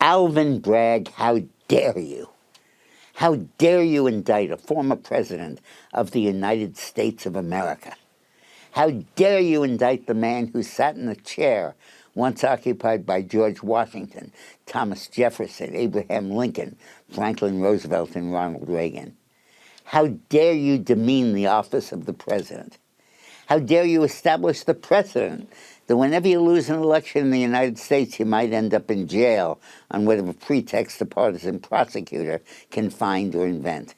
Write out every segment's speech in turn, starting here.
Alvin Bragg, how dare you? How dare you indict a former president of the United States of America? How dare you indict the man who sat in a chair once occupied by George Washington, Thomas Jefferson, Abraham Lincoln, Franklin Roosevelt, and Ronald Reagan? How dare you demean the office of the president? How dare you establish the precedent that whenever you lose an election in the United States, you might end up in jail on whatever pretext a partisan prosecutor can find or invent?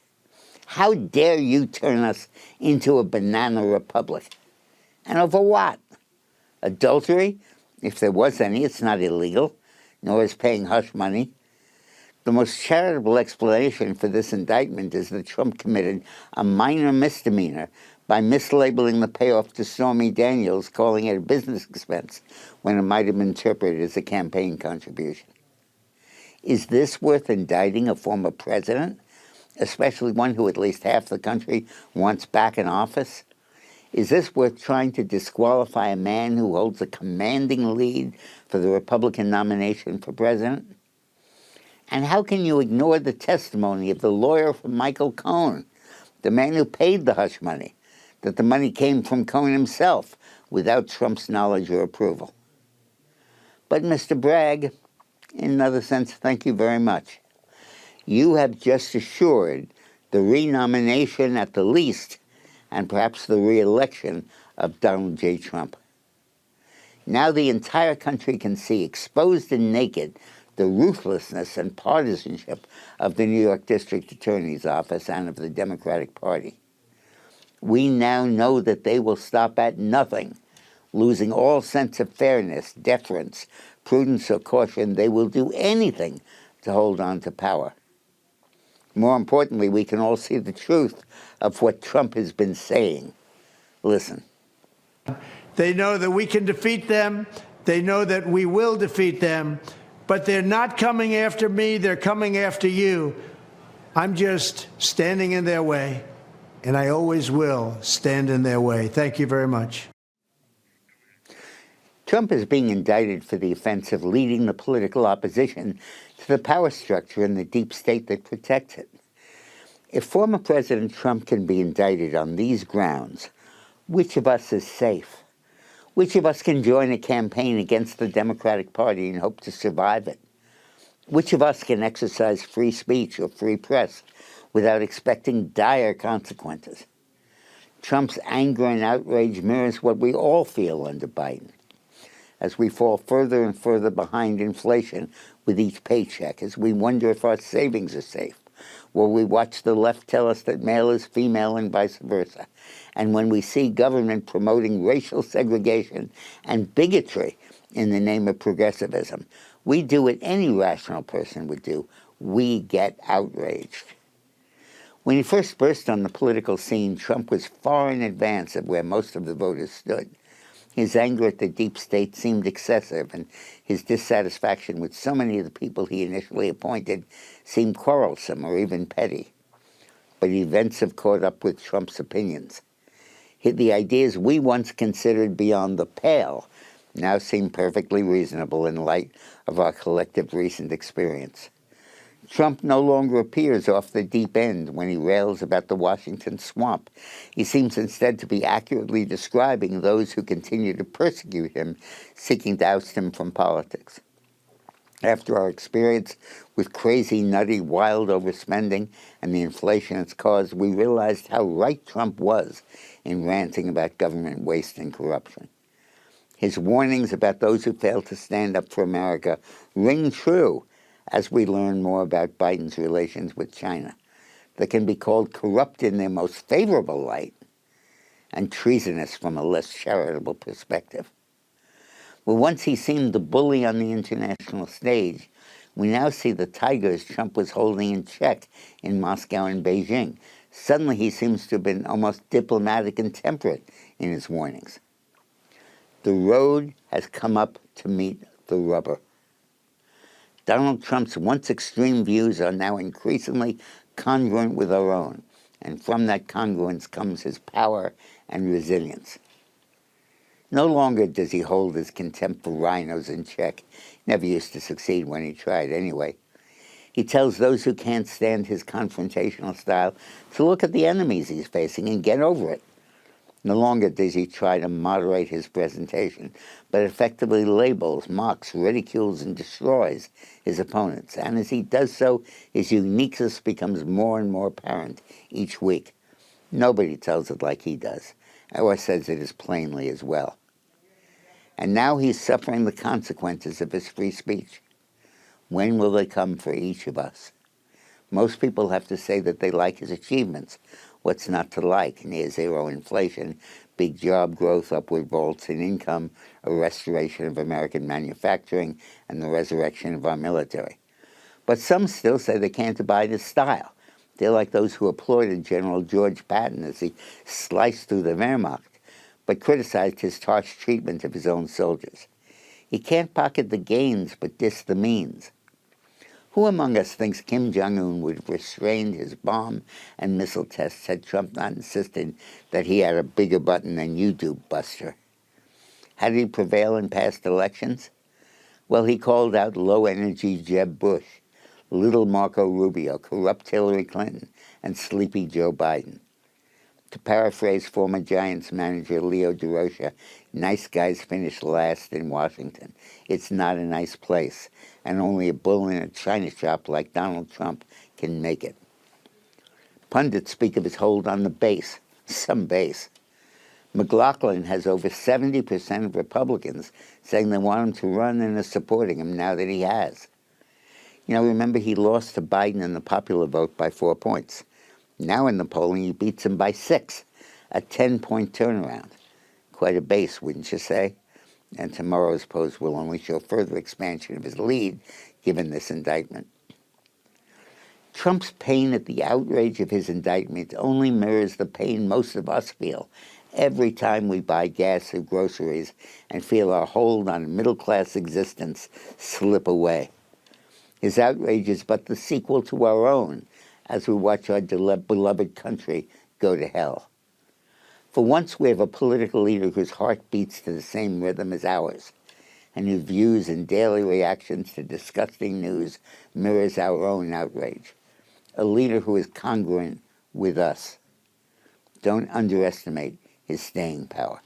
How dare you turn us into a banana republic? And over what? Adultery? If there was any, it's not illegal, nor is paying hush money. The most charitable explanation for this indictment is that Trump committed a minor misdemeanor by mislabeling the payoff to Stormy Daniels, calling it a business expense, when it might have been interpreted as a campaign contribution. Is this worth indicting a former president, especially one who at least half the country wants back in office? Is this worth trying to disqualify a man who holds a commanding lead for the Republican nomination for president? And how can you ignore the testimony of the lawyer for Michael Cohen, the man who paid the hush money, that the money came from Cohen himself without Trump's knowledge or approval? But Mr. Bragg, in another sense, thank you very much. You have just assured the renomination at the least, and perhaps the re-election of Donald J. Trump. Now the entire country can see, exposed and naked, the ruthlessness and partisanship of the New York District Attorney's Office and of the Democratic Party. We now know that they will stop at nothing. Losing all sense of fairness, deference, prudence, or caution, they will do anything to hold on to power. More importantly, we can all see the truth of what Trump has been saying. Listen. They know that we can defeat them. They know that we will defeat them. But they're not coming after me. They're coming after you. I'm just standing in their way, and I always will stand in their way. Thank you very much. Trump is being indicted for the offense of leading the political opposition to the power structure and the deep state that protects it. If former President Trump can be indicted on these grounds, which of us is safe? Which of us can join a campaign against the Democratic Party and hope to survive it? Which of us can exercise free speech or free press without expecting dire consequences? Trump's anger and outrage mirrors what we all feel under Biden. As we fall further and further behind inflation with each paycheck, as we wonder if our savings are safe, while we watch the left tell us that male is female and vice versa, and when we see government promoting racial segregation and bigotry in the name of progressivism, we do what any rational person would do. We get outraged. When he first burst on the political scene, Trump was far in advance of where most of the voters stood. His anger at the deep state seemed excessive, and his dissatisfaction with so many of the people he initially appointed seemed quarrelsome or even petty. But events have caught up with Trump's opinions. The ideas we once considered beyond the pale now seem perfectly reasonable in light of our collective recent experience. Trump no longer appears off the deep end when he rails about the Washington swamp. He seems instead to be accurately describing those who continue to persecute him, seeking to oust him from politics. After our experience with crazy, nutty, wild overspending and the inflation it's caused, we realized how right Trump was in ranting about government waste and corruption. His warnings about those who fail to stand up for America ring true as we learn more about Biden's relations with China, that can be called corrupt in their most favorable light and treasonous from a less charitable perspective. Well, once he seemed the bully on the international stage, we now see the tigers Trump was holding in check in Moscow and Beijing. Suddenly he seems to have been almost diplomatic and temperate in his warnings. The road has come up to meet the rubber. Donald Trump's once extreme views are now increasingly congruent with our own, and from that congruence comes his power and resilience. No longer does he hold his contempt for rhinos in check. Never used to succeed when he tried anyway. He tells those who can't stand his confrontational style to look at the enemies he's facing and get over it. No longer does he try to moderate his presentation, but effectively labels, mocks, ridicules, and destroys his opponents. And as he does so, his uniqueness becomes more and more apparent each week. Nobody tells it like he does, or says it as plainly as well. And now he's suffering the consequences of his free speech. When will they come for each of us? Most people have to say that they like his achievements. What's not to like? Near zero inflation, big job growth, upward vaults in income, a restoration of American manufacturing, and the resurrection of our military. But some still say they can't abide his style. They're like those who applauded General George Patton as he sliced through the Wehrmacht, but criticized his harsh treatment of his own soldiers. He can't pocket the gains, but diss the means. Who among us thinks Kim Jong-un would have restrained his bomb and missile tests had Trump not insisted that he had a bigger button than YouTube buster? How did he prevail in past elections? Well, he called out low-energy Jeb Bush, little Marco Rubio, corrupt Hillary Clinton, and sleepy Joe Biden. To paraphrase former Giants manager Leo DeRocha, nice guys finish last in Washington. It's not a nice place, and only a bull in a china shop like Donald Trump can make it. Pundits speak of his hold on the base, some base. McLaughlin has over 70% of Republicans saying they want him to run and are supporting him now that he has. Remember he lost to Biden in the popular vote by 4 points. Now in the polling, he beats him by 6, a 10-point turnaround. Quite a base, wouldn't you say? And tomorrow's post will only show further expansion of his lead, given this indictment. Trump's pain at the outrage of his indictment only mirrors the pain most of us feel every time we buy gas or groceries and feel our hold on a middle-class existence slip away. His outrage is but the sequel to our own, as we watch our beloved country go to hell. For once, we have a political leader whose heart beats to the same rhythm as ours, and whose views and daily reactions to disgusting news mirrors our own outrage. A leader who is congruent with us. Don't underestimate his staying power.